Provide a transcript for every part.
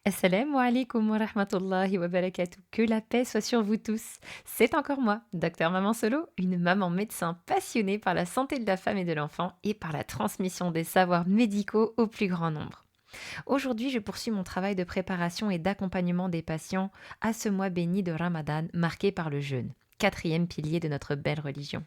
Assalamu alaikum wa rahmatullahi wa barakatuh. Que la paix soit sur vous tous. C'est encore moi, docteur Maman Solo, une maman médecin passionnée par la santé de la femme et de l'enfant et par la transmission des savoirs médicaux au plus grand nombre. Aujourd'hui, je poursuis mon travail de préparation et d'accompagnement des patients à ce mois béni de Ramadan marqué par le jeûne, quatrième pilier de notre belle religion.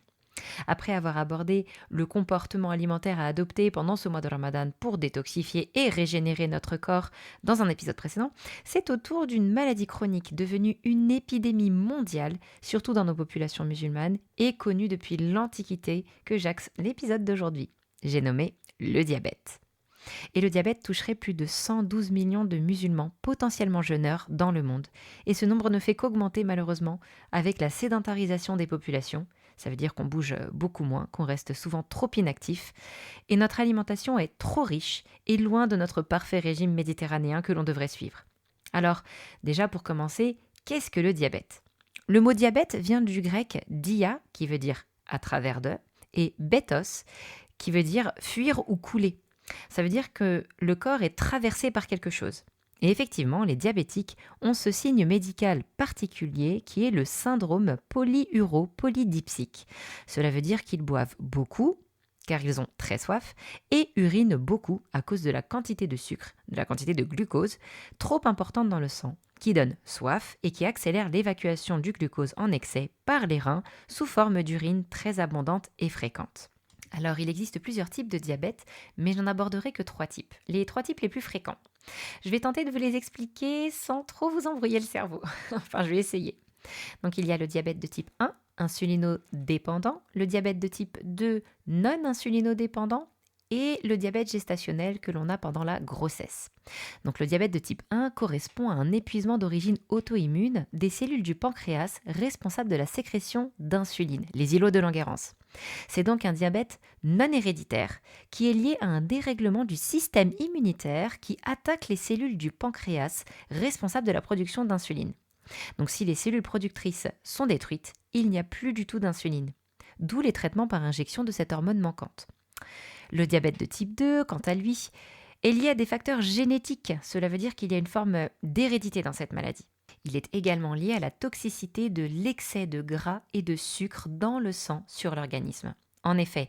Après avoir abordé le comportement alimentaire à adopter pendant ce mois de Ramadan pour détoxifier et régénérer notre corps dans un épisode précédent, c'est au tour d'une maladie chronique devenue une épidémie mondiale, surtout dans nos populations musulmanes, et connue depuis l'Antiquité que j'axe l'épisode d'aujourd'hui. J'ai nommé le diabète. Et le diabète toucherait plus de 112 millions de musulmans potentiellement jeûneurs dans le monde. Et ce nombre ne fait qu'augmenter malheureusement avec la sédentarisation des populations. Ça veut dire qu'on bouge beaucoup moins, qu'on reste souvent trop inactif. Et notre alimentation est trop riche et loin de notre parfait régime méditerranéen que l'on devrait suivre. Alors, déjà pour commencer, qu'est-ce que le diabète? Le mot diabète vient du grec dia, qui veut dire à travers de, et bétos, qui veut dire fuir ou couler. Ça veut dire que le corps est traversé par quelque chose. Et effectivement, les diabétiques ont ce signe médical particulier qui est le syndrome polyuro-polydipsique. Cela veut dire qu'ils boivent beaucoup, car ils ont très soif, et urinent beaucoup à cause de la quantité de sucre, de la quantité de glucose, trop importante dans le sang, qui donne soif et qui accélère l'évacuation du glucose en excès par les reins sous forme d'urine très abondante et fréquente. Alors, il existe plusieurs types de diabète, mais je n'en aborderai que trois types. Les trois types les plus fréquents. Je vais tenter de vous les expliquer sans trop vous embrouiller le cerveau. Enfin, je vais essayer. Donc, il y a le diabète de type 1, insulinodépendant, le diabète de type 2, non insulinodépendant, et le diabète gestationnel que l'on a pendant la grossesse. Donc le diabète de type 1 correspond à un épuisement d'origine auto-immune des cellules du pancréas responsables de la sécrétion d'insuline, les îlots de Langerhans. C'est donc un diabète non héréditaire qui est lié à un dérèglement du système immunitaire qui attaque les cellules du pancréas responsables de la production d'insuline. Donc si les cellules productrices sont détruites, il n'y a plus du tout d'insuline. D'où les traitements par injection de cette hormone manquante. Le diabète de type 2, quant à lui, est lié à des facteurs génétiques. Cela veut dire qu'il y a une forme d'hérédité dans cette maladie. Il est également lié à la toxicité de l'excès de gras et de sucre dans le sang sur l'organisme. En effet,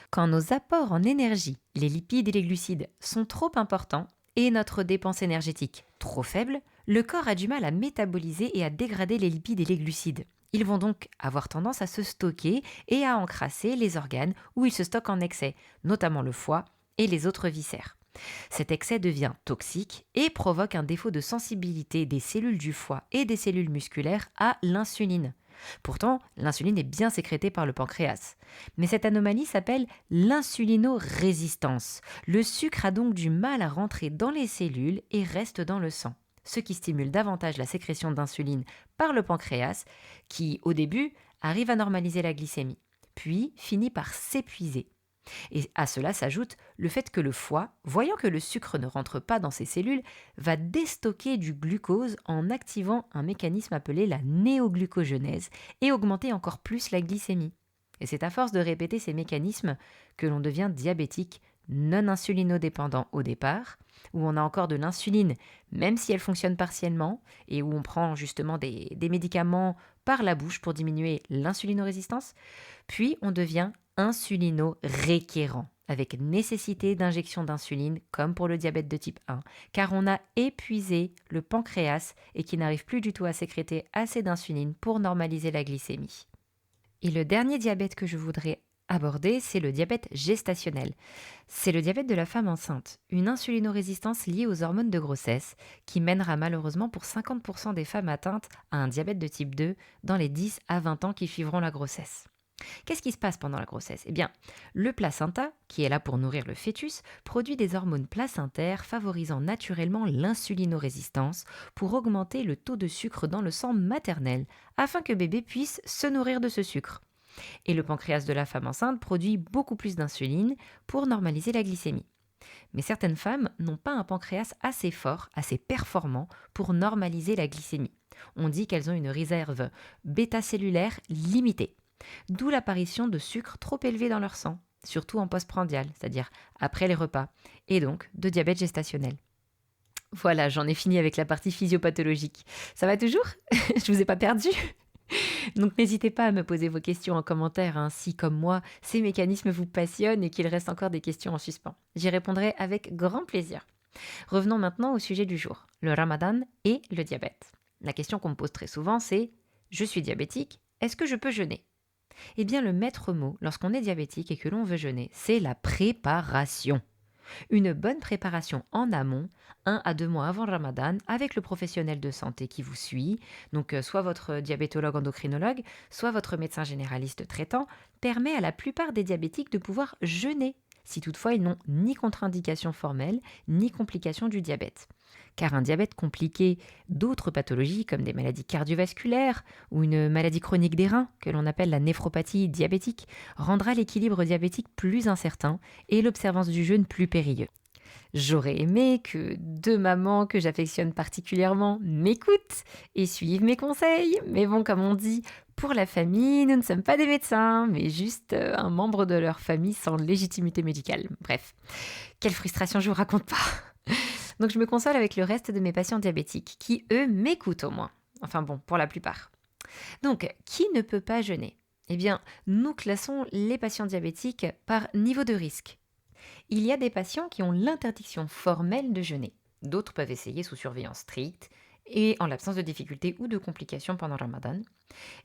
quand nos apports en énergie, les lipides et les glucides, sont trop importants et notre dépense énergétique trop faible, le corps a du mal à métaboliser et à dégrader les lipides et les glucides. Ils vont donc avoir tendance à se stocker et à encrasser les organes où ils se stockent en excès, notamment le foie et les autres viscères. Cet excès devient toxique et provoque un défaut de sensibilité des cellules du foie et des cellules musculaires à l'insuline. Pourtant, l'insuline est bien sécrétée par le pancréas. Mais cette anomalie s'appelle l'insulinorésistance. Le sucre a donc du mal à rentrer dans les cellules et reste dans le sang, ce qui stimule davantage la sécrétion d'insuline par le pancréas, qui, au début, arrive à normaliser la glycémie, puis finit par s'épuiser. Et à cela s'ajoute le fait que le foie, voyant que le sucre ne rentre pas dans ses cellules, va déstocker du glucose en activant un mécanisme appelé la néoglucogenèse et augmenter encore plus la glycémie. Et c'est à force de répéter ces mécanismes que l'on devient diabétique non insulinodépendant au départ, où on a encore de l'insuline, même si elle fonctionne partiellement, et où on prend justement des médicaments par la bouche pour diminuer l'insulinorésistance, puis on devient insulino-requérant, avec nécessité d'injection d'insuline, comme pour le diabète de type 1, car on a épuisé le pancréas et qui n'arrive plus du tout à sécréter assez d'insuline pour normaliser la glycémie. Et le dernier diabète que je voudrais aborder, c'est le diabète gestationnel. C'est le diabète de la femme enceinte, une insulinorésistance liée aux hormones de grossesse qui mènera malheureusement pour 50% des femmes atteintes à un diabète de type 2 dans les 10 à 20 ans qui suivront la grossesse. Qu'est-ce qui se passe pendant la grossesse? Eh bien, le placenta, qui est là pour nourrir le fœtus, produit des hormones placentaires favorisant naturellement l'insulinorésistance pour augmenter le taux de sucre dans le sang maternel afin que bébé puisse se nourrir de ce sucre. Et le pancréas de la femme enceinte produit beaucoup plus d'insuline pour normaliser la glycémie. Mais certaines femmes n'ont pas un pancréas assez fort, assez performant pour normaliser la glycémie. On dit qu'elles ont une réserve bêta-cellulaire limitée. D'où l'apparition de sucre trop élevé dans leur sang, surtout en postprandial, c'est-à-dire après les repas, et donc de diabète gestationnel. Voilà, j'en ai fini avec la partie physiopathologique. Ça va toujours? Je vous ai pas perdu? Donc n'hésitez pas à me poser vos questions en commentaire, hein, si, comme moi, ces mécanismes vous passionnent et qu'il reste encore des questions en suspens. J'y répondrai avec grand plaisir. Revenons maintenant au sujet du jour, le ramadan et le diabète. La question qu'on me pose très souvent, c'est: je suis diabétique, est-ce que je peux jeûner? Eh bien, le maître mot lorsqu'on est diabétique et que l'on veut jeûner, c'est la préparation. Une bonne préparation en amont, 1 à 2 mois avant le ramadan, avec le professionnel de santé qui vous suit, donc soit votre diabétologue endocrinologue, soit votre médecin généraliste traitant, permet à la plupart des diabétiques de pouvoir jeûner, si toutefois ils n'ont ni contre-indication formelle, ni complication du diabète. Car un diabète compliqué d'autres pathologies comme des maladies cardiovasculaires ou une maladie chronique des reins, que l'on appelle la néphropathie diabétique, rendra l'équilibre diabétique plus incertain et l'observance du jeûne plus périlleux. J'aurais aimé que 2 mamans que j'affectionne particulièrement m'écoutent et suivent mes conseils, mais bon, comme on dit, pour la famille, nous ne sommes pas des médecins, mais juste un membre de leur famille sans légitimité médicale. Bref, quelle frustration, je vous raconte pas. Donc je me console avec le reste de mes patients diabétiques, qui eux m'écoutent au moins. Enfin bon, pour la plupart. Donc, qui ne peut pas jeûner? Eh bien, nous classons les patients diabétiques par niveau de risque. Il y a des patients qui ont l'interdiction formelle de jeûner. D'autres peuvent essayer sous surveillance stricte et en l'absence de difficultés ou de complications pendant le Ramadan.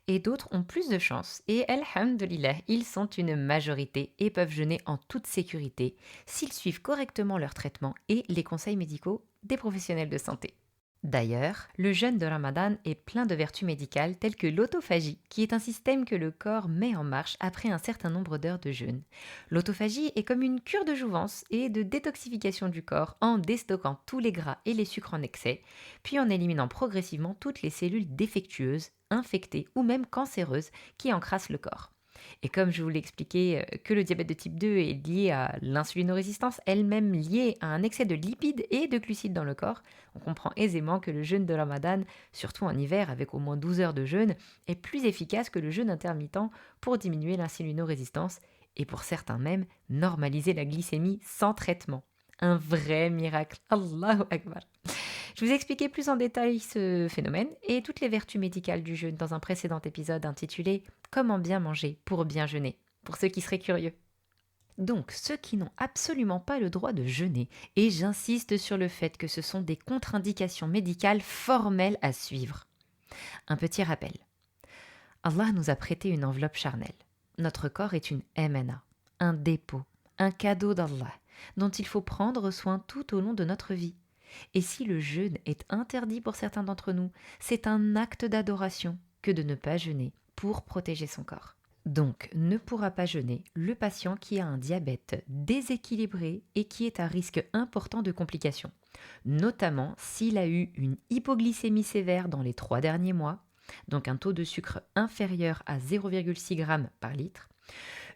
Et d'autres ont plus de chance et alhamdoulilah, ils sont une majorité et peuvent jeûner en toute sécurité s'ils suivent correctement leur traitement et les conseils médicaux des professionnels de santé. D'ailleurs, le jeûne de Ramadan est plein de vertus médicales telles que l'autophagie, qui est un système que le corps met en marche après un certain nombre d'heures de jeûne. L'autophagie est comme une cure de jouvence et de détoxification du corps en déstockant tous les gras et les sucres en excès, puis en éliminant progressivement toutes les cellules défectueuses, infectées ou même cancéreuses qui encrassent le corps. Et comme je vous l'ai expliqué, que le diabète de type 2 est lié à l'insulinorésistance, elle-même liée à un excès de lipides et de glucides dans le corps, on comprend aisément que le jeûne de Ramadan, surtout en hiver avec au moins 12 heures de jeûne, est plus efficace que le jeûne intermittent pour diminuer l'insulinorésistance et pour certains même normaliser la glycémie sans traitement. Un vrai miracle. Allahu Akbar. Je vous ai expliqué plus en détail ce phénomène et toutes les vertus médicales du jeûne dans un précédent épisode intitulé Comment bien manger pour bien jeûner, pour ceux qui seraient curieux. Donc, ceux qui n'ont absolument pas le droit de jeûner, et j'insiste sur le fait que ce sont des contre-indications médicales formelles à suivre. Un petit rappel. Allah nous a prêté une enveloppe charnelle. Notre corps est une MNA, un dépôt, un cadeau d'Allah, dont il faut prendre soin tout au long de notre vie. Et si le jeûne est interdit pour certains d'entre nous, c'est un acte d'adoration que de ne pas jeûner pour protéger son corps. Donc, ne pourra pas jeûner le patient qui a un diabète déséquilibré et qui est à risque important de complications, notamment s'il a eu une hypoglycémie sévère dans les 3 derniers mois, donc un taux de sucre inférieur à 0,6 g par litre,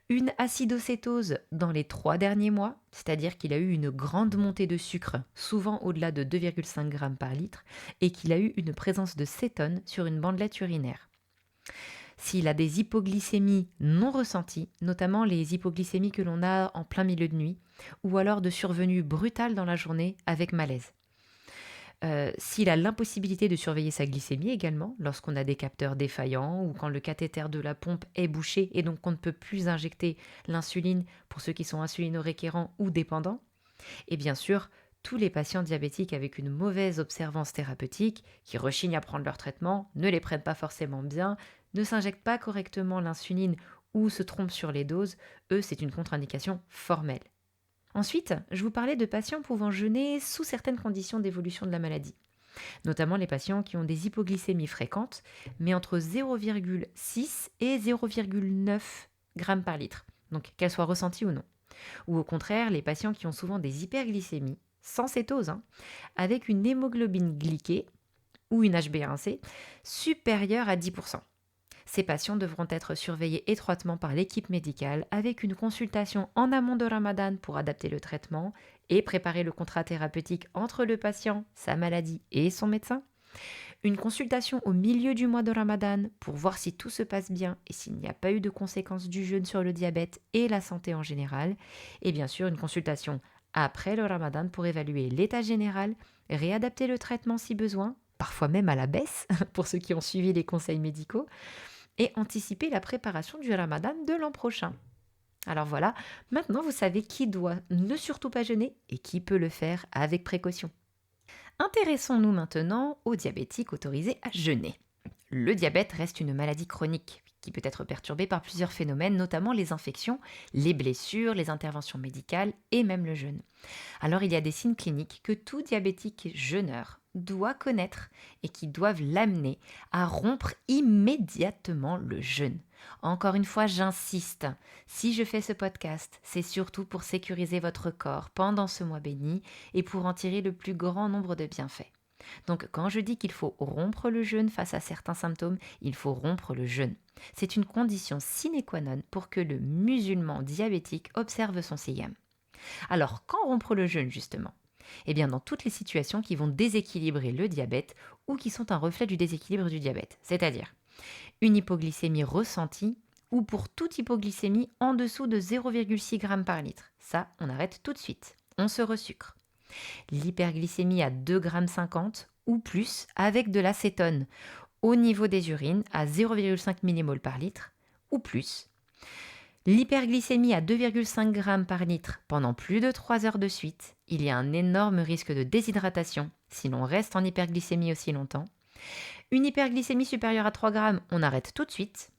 une acidocétose dans les 3 derniers mois, c'est-à-dire qu'il a eu une grande montée de sucre, souvent au-delà de 2,5 g par litre, et qu'il a eu une présence de cétone sur une bandelette urinaire. S'il a des hypoglycémies non ressenties, notamment les hypoglycémies que l'on a en plein milieu de nuit, ou alors de survenue brutale dans la journée avec malaise. S'il a l'impossibilité de surveiller sa glycémie également, lorsqu'on a des capteurs défaillants ou quand le cathéter de la pompe est bouché et donc on ne peut plus injecter l'insuline pour ceux qui sont insulino-requérants ou dépendants. Et bien sûr, tous les patients diabétiques avec une mauvaise observance thérapeutique, qui rechignent à prendre leur traitement, ne les prennent pas forcément bien, ne s'injectent pas correctement l'insuline ou se trompent sur les doses, eux, c'est une contre-indication formelle. Ensuite, je vous parlais de patients pouvant jeûner sous certaines conditions d'évolution de la maladie, notamment les patients qui ont des hypoglycémies fréquentes, mais entre 0,6 et 0,9 g par litre, donc qu'elles soient ressenties ou non. Ou au contraire, les patients qui ont souvent des hyperglycémies, sans cétose, avec une hémoglobine glyquée ou une HbA1c supérieure à 10%. Ces patients devront être surveillés étroitement par l'équipe médicale avec une consultation en amont de Ramadan pour adapter le traitement et préparer le contrat thérapeutique entre le patient, sa maladie et son médecin. Une consultation au milieu du mois de Ramadan pour voir si tout se passe bien et s'il n'y a pas eu de conséquences du jeûne sur le diabète et la santé en général. Et bien sûr, une consultation après le ramadan pour évaluer l'état général, réadapter le traitement si besoin, parfois même à la baisse pour ceux qui ont suivi les conseils médicaux, et anticiper la préparation du ramadan de l'an prochain. Alors voilà, maintenant vous savez qui doit ne surtout pas jeûner et qui peut le faire avec précaution. Intéressons-nous maintenant aux diabétiques autorisés à jeûner. Le diabète reste une maladie chronique qui peut être perturbée par plusieurs phénomènes, notamment les infections, les blessures, les interventions médicales et même le jeûne. Alors il y a des signes cliniques que tout diabétique jeûneur doit connaître et qui doivent l'amener à rompre immédiatement le jeûne. Encore une fois, j'insiste, si je fais ce podcast, c'est surtout pour sécuriser votre corps pendant ce mois béni et pour en tirer le plus grand nombre de bienfaits. Donc quand je dis qu'il faut rompre le jeûne face à certains symptômes, il faut rompre le jeûne. C'est une condition sine qua non pour que le musulman diabétique observe son siyam. Alors quand rompre le jeûne justement? Eh bien dans toutes les situations qui vont déséquilibrer le diabète ou qui sont un reflet du déséquilibre du diabète, c'est-à-dire une hypoglycémie ressentie ou pour toute hypoglycémie en dessous de 0,6 g par litre. Ça, on arrête tout de suite. On se resucre. L'hyperglycémie à 2,50 g ou plus avec de l'acétone au niveau des urines à 0,5 mmol par litre ou plus. L'hyperglycémie à 2,5 g par litre pendant plus de 3 heures de suite, il y a un énorme risque de déshydratation si l'on reste en hyperglycémie aussi longtemps. Une hyperglycémie supérieure à 3 g, on arrête tout de suite.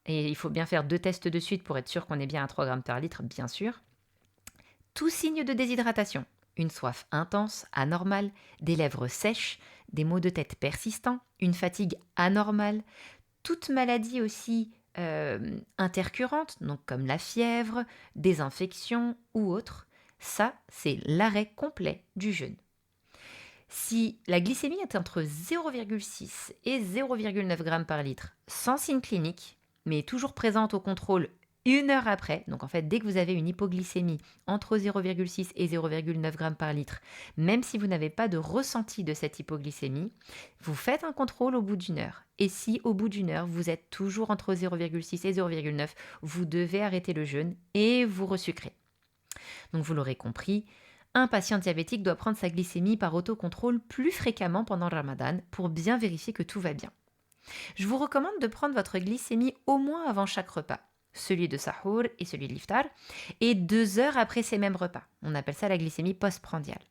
Et il faut bien faire 2 tests de suite pour être sûr qu'on est bien à 3 g par litre, bien sûr. Tout signe de déshydratation, une soif intense, anormale, des lèvres sèches, des maux de tête persistants, une fatigue anormale, toute maladie aussi intercurrente, donc comme la fièvre, des infections ou autres, ça c'est l'arrêt complet du jeûne. Si la glycémie est entre 0,6 et 0,9 g par litre, sans signe clinique, mais toujours présente au contrôle 1 heure après, donc en fait dès que vous avez une hypoglycémie entre 0,6 et 0,9 g par litre, même si vous n'avez pas de ressenti de cette hypoglycémie, vous faites un contrôle au bout d'1 heure. Et si au bout d'1 heure, vous êtes toujours entre 0,6 et 0,9, vous devez arrêter le jeûne et vous resucrer. Donc vous l'aurez compris, un patient diabétique doit prendre sa glycémie par autocontrôle plus fréquemment pendant le ramadan pour bien vérifier que tout va bien. Je vous recommande de prendre votre glycémie au moins avant chaque repas, celui de sahour et celui de l'iftar, et 2 heures après ces mêmes repas. On appelle ça la glycémie postprandiale.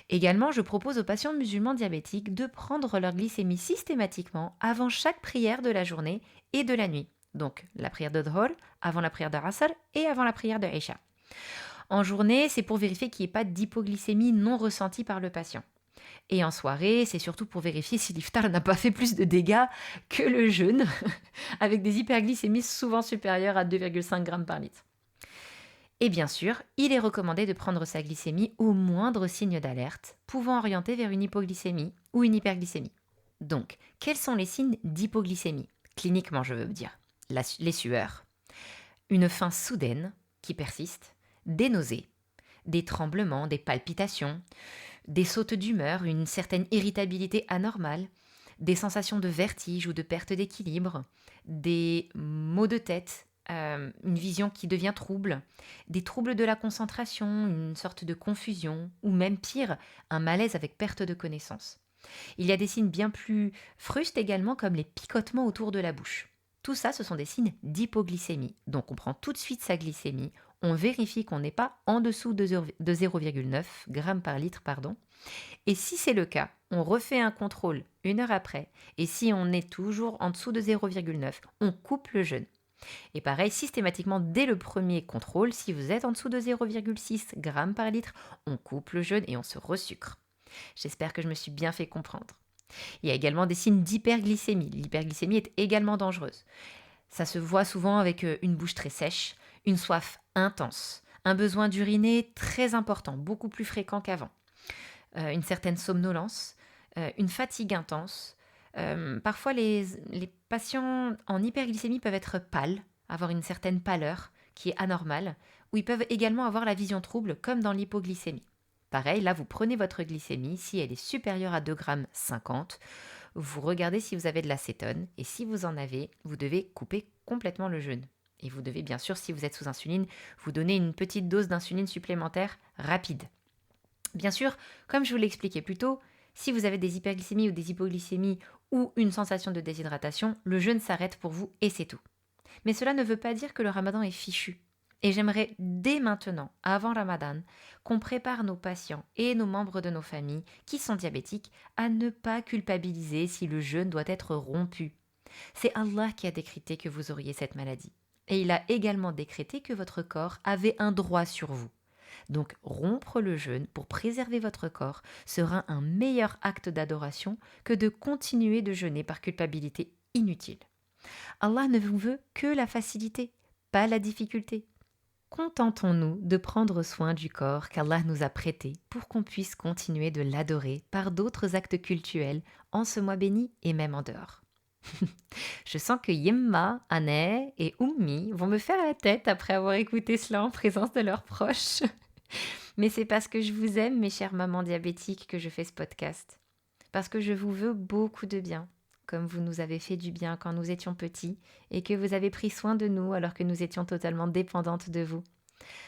Également, je propose aux patients musulmans diabétiques de prendre leur glycémie systématiquement avant chaque prière de la journée et de la nuit. Donc la prière de Dhuhr, avant la prière de Asr et avant la prière de Isha. En journée, c'est pour vérifier qu'il n'y ait pas d'hypoglycémie non ressentie par le patient. Et en soirée, c'est surtout pour vérifier si l'iftar n'a pas fait plus de dégâts que le jeûne, avec des hyperglycémies souvent supérieures à 2,5 g par litre. Et bien sûr, il est recommandé de prendre sa glycémie au moindre signe d'alerte, pouvant orienter vers une hypoglycémie ou une hyperglycémie. Donc, quels sont les signes d'hypoglycémie? Cliniquement, je veux dire. Les sueurs, une faim soudaine qui persiste, des nausées, des tremblements, des palpitations, des sautes d'humeur, une certaine irritabilité anormale, des sensations de vertige ou de perte d'équilibre, des maux de tête, une vision qui devient trouble, des troubles de la concentration, une sorte de confusion, ou même pire, un malaise avec perte de connaissance. Il y a des signes bien plus frustes également comme les picotements autour de la bouche. Tout ça, ce sont des signes d'hypoglycémie. Donc on prend tout de suite sa glycémie, on vérifie qu'on n'est pas en dessous de 0,9 g par litre, Et si c'est le cas, on refait un contrôle 1 heure après. Et si on est toujours en dessous de 0,9, on coupe le jeûne. Et pareil, systématiquement, dès le premier contrôle, si vous êtes en dessous de 0,6 g par litre, on coupe le jeûne et on se resucre. J'espère que je me suis bien fait comprendre. Il y a également des signes d'hyperglycémie. L'hyperglycémie est également dangereuse. Ça se voit souvent avec une bouche très sèche, une soif intense, un besoin d'uriner très important, beaucoup plus fréquent qu'avant, une certaine somnolence, une fatigue intense. Parfois, les patients en hyperglycémie peuvent être pâles, avoir une certaine pâleur qui est anormale, ou ils peuvent également avoir la vision trouble comme dans l'hypoglycémie. Pareil, là, vous prenez votre glycémie, si elle est supérieure à 2,50 g, vous regardez si vous avez de l'acétone, et si vous en avez, vous devez couper complètement le jeûne. Et vous devez bien sûr, si vous êtes sous insuline, vous donner une petite dose d'insuline supplémentaire rapide. Bien sûr, comme je vous l'ai expliqué plus tôt, si vous avez des hyperglycémies ou des hypoglycémies ou une sensation de déshydratation, le jeûne s'arrête pour vous et c'est tout. Mais cela ne veut pas dire que le ramadan est fichu. Et j'aimerais dès maintenant, avant Ramadan, qu'on prépare nos patients et nos membres de nos familles qui sont diabétiques à ne pas culpabiliser si le jeûne doit être rompu. C'est Allah qui a décrété que vous auriez cette maladie. Et il a également décrété que votre corps avait un droit sur vous. Donc rompre le jeûne pour préserver votre corps sera un meilleur acte d'adoration que de continuer de jeûner par culpabilité inutile. Allah ne vous veut que la facilité, pas la difficulté. Contentons-nous de prendre soin du corps qu'Allah nous a prêté pour qu'on puisse continuer de l'adorer par d'autres actes cultuels en ce mois béni et même en dehors. Je sens que Yemma, Anne et Ummi vont me faire la tête après avoir écouté cela en présence de leurs proches. Mais c'est parce que je vous aime, mes chères mamans diabétiques, que je fais ce podcast. Parce que je vous veux beaucoup de bien, comme vous nous avez fait du bien quand nous étions petits et que vous avez pris soin de nous alors que nous étions totalement dépendantes de vous.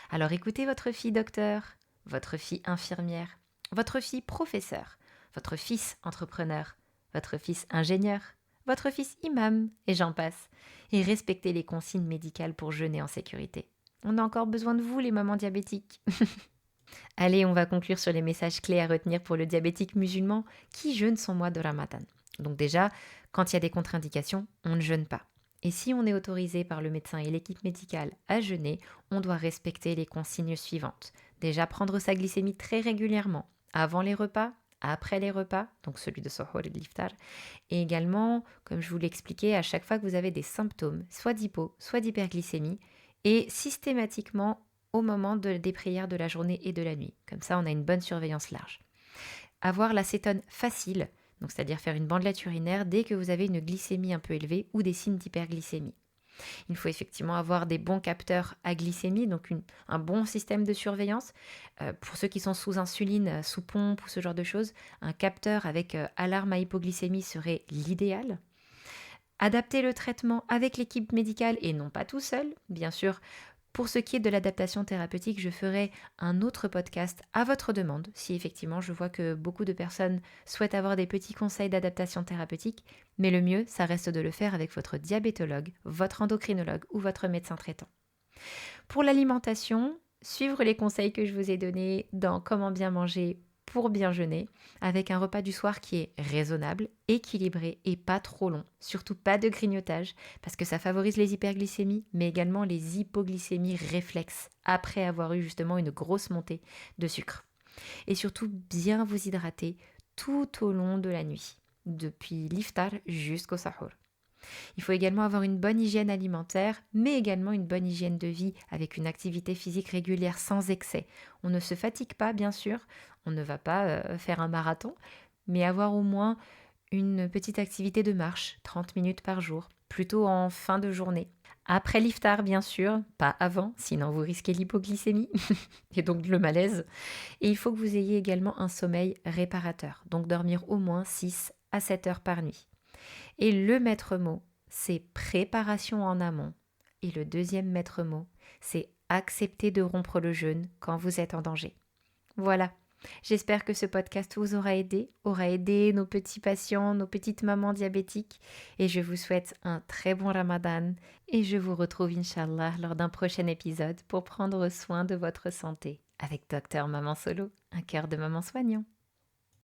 Alors écoutez votre fille docteur, votre fille infirmière, votre fille professeur, votre fils entrepreneur, votre fils ingénieur, votre fils imam, et j'en passe. Et respectez les consignes médicales pour jeûner en sécurité. On a encore besoin de vous, les mamans diabétiques. Allez, on va conclure sur les messages clés à retenir pour le diabétique musulman qui jeûne son mois de Ramadan. Donc déjà, quand il y a des contre-indications, on ne jeûne pas. Et si on est autorisé par le médecin et l'équipe médicale à jeûner, on doit respecter les consignes suivantes. Déjà, prendre sa glycémie très régulièrement, avant les repas, après les repas, donc celui de Sohor et de l'Iftar. Et également, comme je vous l'ai expliqué, à chaque fois que vous avez des symptômes, soit d'hypo, soit d'hyperglycémie, et systématiquement au moment des prières de la journée et de la nuit. Comme ça, on a une bonne surveillance large. Avoir l'acétone facile, donc c'est-à-dire faire une bandelette urinaire dès que vous avez une glycémie un peu élevée ou des signes d'hyperglycémie. Il faut effectivement avoir des bons capteurs à glycémie, donc un bon système de surveillance. Pour ceux qui sont sous insuline, sous pompe ou ce genre de choses, un capteur avec alarme à hypoglycémie serait l'idéal. Adapter le traitement avec l'équipe médicale et non pas tout seul, bien sûr. Pour ce qui est de l'adaptation thérapeutique, je ferai un autre podcast à votre demande, si effectivement je vois que beaucoup de personnes souhaitent avoir des petits conseils d'adaptation thérapeutique, mais le mieux, ça reste de le faire avec votre diabétologue, votre endocrinologue ou votre médecin traitant. Pour l'alimentation, suivre les conseils que je vous ai donnés dans Comment bien manger pour bien jeûner, avec un repas du soir qui est raisonnable, équilibré et pas trop long. Surtout pas de grignotage, parce que ça favorise les hyperglycémies, mais également les hypoglycémies réflexes, après avoir eu justement une grosse montée de sucre. Et surtout bien vous hydrater tout au long de la nuit, depuis l'iftar jusqu'au sahur. Il faut également avoir une bonne hygiène alimentaire, mais également une bonne hygiène de vie avec une activité physique régulière sans excès. On ne se fatigue pas, bien sûr, on ne va pas faire un marathon, mais avoir au moins une petite activité de marche, 30 minutes par jour, plutôt en fin de journée. Après l'iftar, bien sûr, pas avant, sinon vous risquez l'hypoglycémie et donc le malaise. Et il faut que vous ayez également un sommeil réparateur, donc dormir au moins 6 à 7 heures par nuit. Et le maître mot, c'est préparation en amont. Et le deuxième maître mot, c'est accepter de rompre le jeûne quand vous êtes en danger. Voilà, j'espère que ce podcast vous aura aidé nos petits patients, nos petites mamans diabétiques. Et je vous souhaite un très bon Ramadan. Et je vous retrouve, Inch'Allah, lors d'un prochain épisode pour prendre soin de votre santé avec Docteur Maman Solo, un cœur de maman soignant.